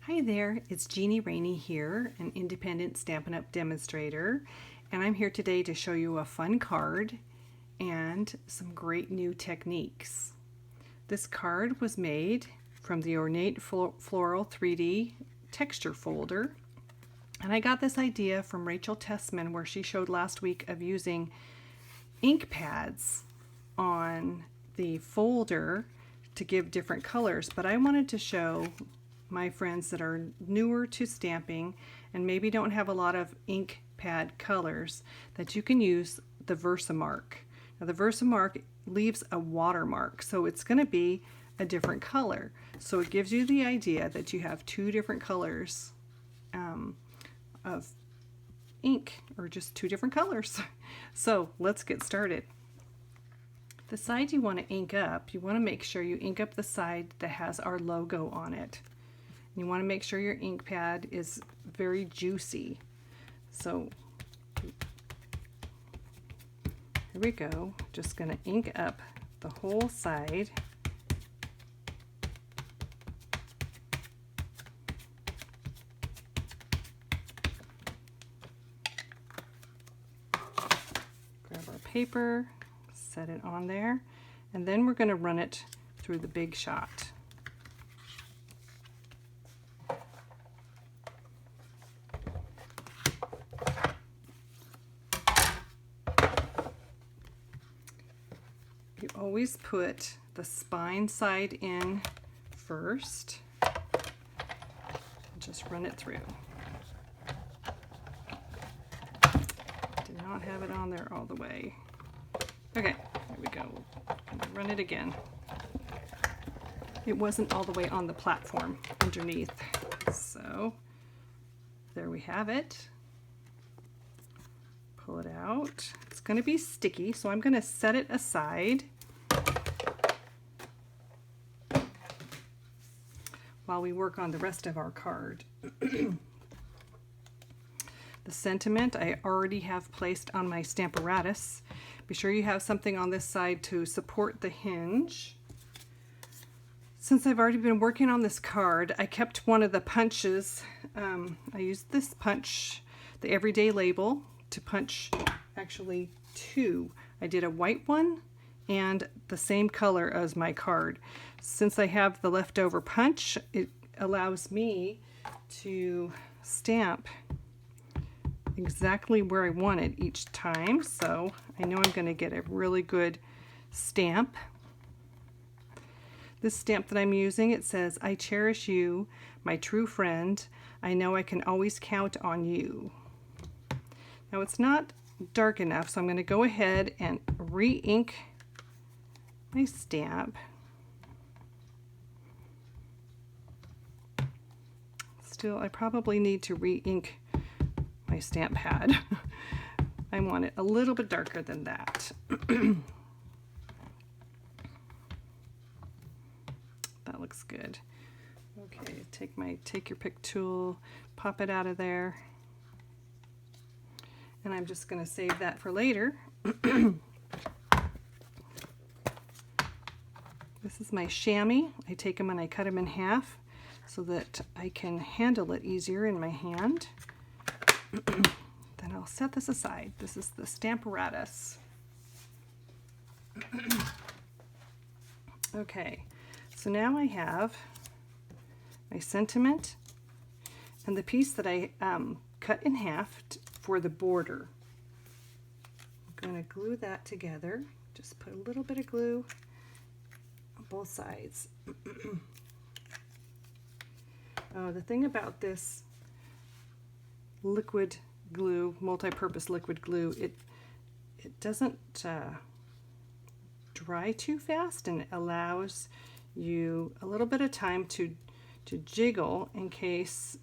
Hi there, it's Jeannie Rainey here, an independent Stampin' Up! Demonstrator, and I'm here today to show you a fun card and some great new techniques. This card was made from the Ornate Floral 3D texture folder, and I got this idea from Rachel Tessman, where she showed last week of using ink pads on the folder to give different colors, but I wanted to show my friends that are newer to stamping and maybe don't have a lot of ink pad colors that you can use the Versamark. Now the Versamark leaves a watermark, so it's going to be a different color. So it gives you the idea that you have two different colors of ink, or just two different colors. So let's get started. The side you want to ink up, you want to make sure you ink up the side that has our logo on it. You want to make sure your ink pad is very juicy. So here we go. Just going to ink up the whole side. Grab our paper, set it on there, and then we're going to run it through the Big Shot. You always put the spine side in first. Just run it through. Did not have it on there all the way. Okay, there we go. Run it again. It wasn't all the way on the platform underneath. So there we have it. Pull it out. It's going to be sticky, so I'm going to set it aside while we work on the rest of our card. The sentiment I already have placed on my Stamparatus. Be sure you have something on this side to support the hinge. Since I've already been working on this card, I kept one of the punches. I used this punch, the Everyday Label, to punch actually two. I did a white one and the same color as my card. Since I have the leftover punch, it allows me to stamp exactly where I want it each time, so I know I'm going to get a really good stamp. This stamp that I'm using, it says, "I cherish you, my true friend. I know I can always count on you." Now it's not dark enough, so I'm going to go ahead and re-ink my stamp. Still, I probably need to re-ink my stamp pad. I want it a little bit darker than that. That looks good. Okay, take your pick tool, pop it out of there. And I'm just going to save that for later. This is my chamois. I take them and I cut them in half so that I can handle it easier in my hand. Then I'll set this aside. This is the Stamparatus. Okay, so now I have my sentiment and the piece that I cut in half for the border. I'm going to glue that together. Just put a little bit of glue on both sides. The thing about this liquid glue, multi-purpose liquid glue, it doesn't dry too fast, and it allows you a little bit of time to jiggle in case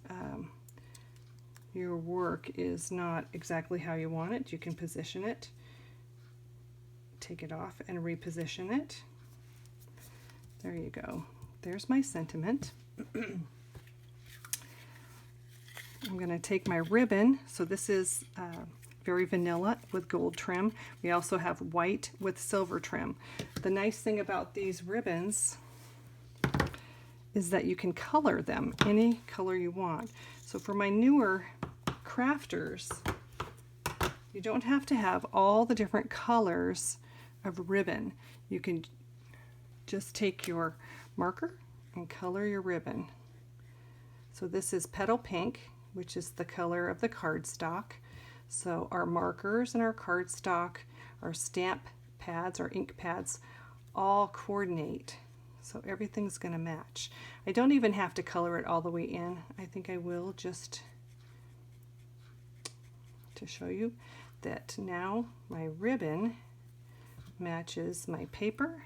your work is not exactly how you want it. You can position it, take it off, and reposition it. There you go. There's my sentiment. I'm going to take my ribbon. So this is very vanilla with gold trim. We also have white with silver trim. The nice thing about these ribbons is that you can color them any color you want. So for my newer crafters, you don't have to have all the different colors of ribbon. You can just take your marker and color your ribbon. So this is Petal Pink, which is the color of the cardstock. So our markers and our cardstock, our stamp pads, our ink pads, all coordinate. So everything's going to match. I don't even have to color it all the way in. I think I will just to show you that now my ribbon matches my paper.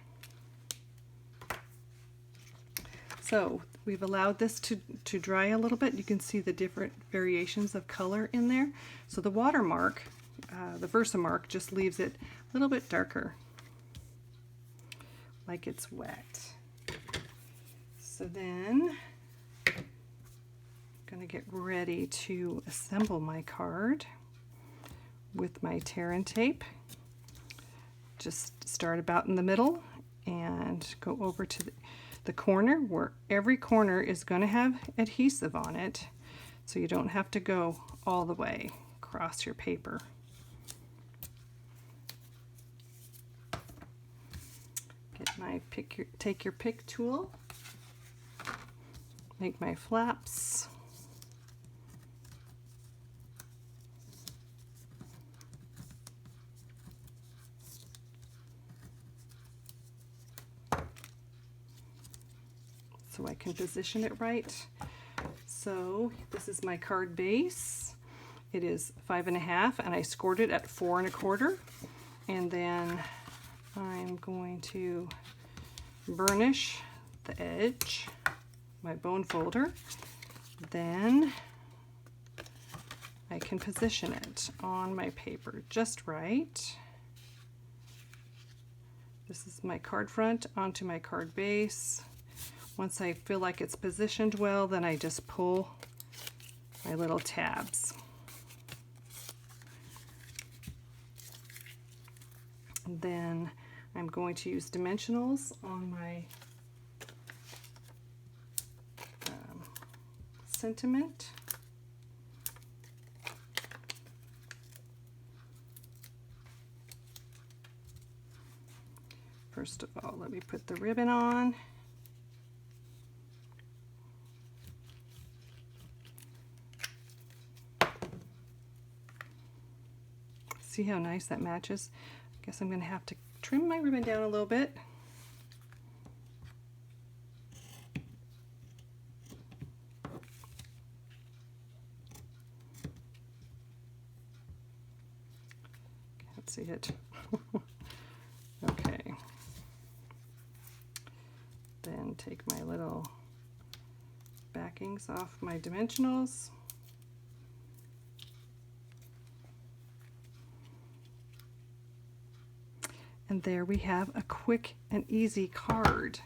So we've allowed this to dry a little bit. You can see the different variations of color in there. So the watermark, the Versamark, just leaves it a little bit darker, like it's wet. So then I'm going to get ready to assemble my card with my tear and tape. Just start about in the middle and go over to the corner, where every corner is going to have adhesive on it, so you don't have to go all the way across your paper. Get my take your pick tool, make my flaps. So I can position it right. So this is my card base. It is 5.5 and I scored it at 4 1/4. And then I'm going to burnish the edge, my bone folder. Then I can position it on my paper just right. This is my card front onto my card base. Once I feel like it's positioned well, then I just pull my little tabs. And then I'm going to use dimensionals on my sentiment. First of all, let me put the ribbon on. See how nice that matches? I guess I'm going to have to trim my ribbon down a little bit. Can't see it. Okay. Then take my little backings off my dimensionals. And there we have a quick and easy card.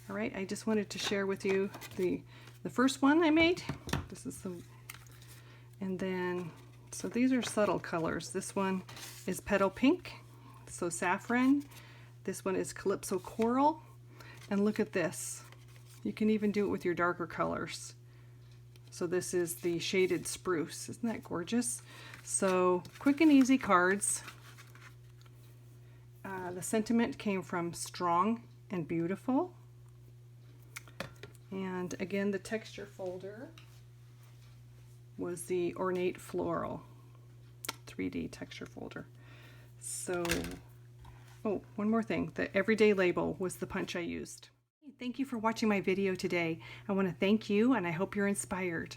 All right, I just wanted to share with you the first one I made. This is the, and then, so these are subtle colors. This one is Petal Pink, so saffron. This one is Calypso Coral. And look at this. You can even do it with your darker colors. So this is the shaded spruce. Isn't that gorgeous? So quick and easy cards. The sentiment came from Strong and Beautiful. And again, the texture folder was the Ornate Floral 3D texture folder. So, oh, one more thing. The everyday label was the punch I used. Thank you for watching my video today. I want to thank you and I hope you're inspired.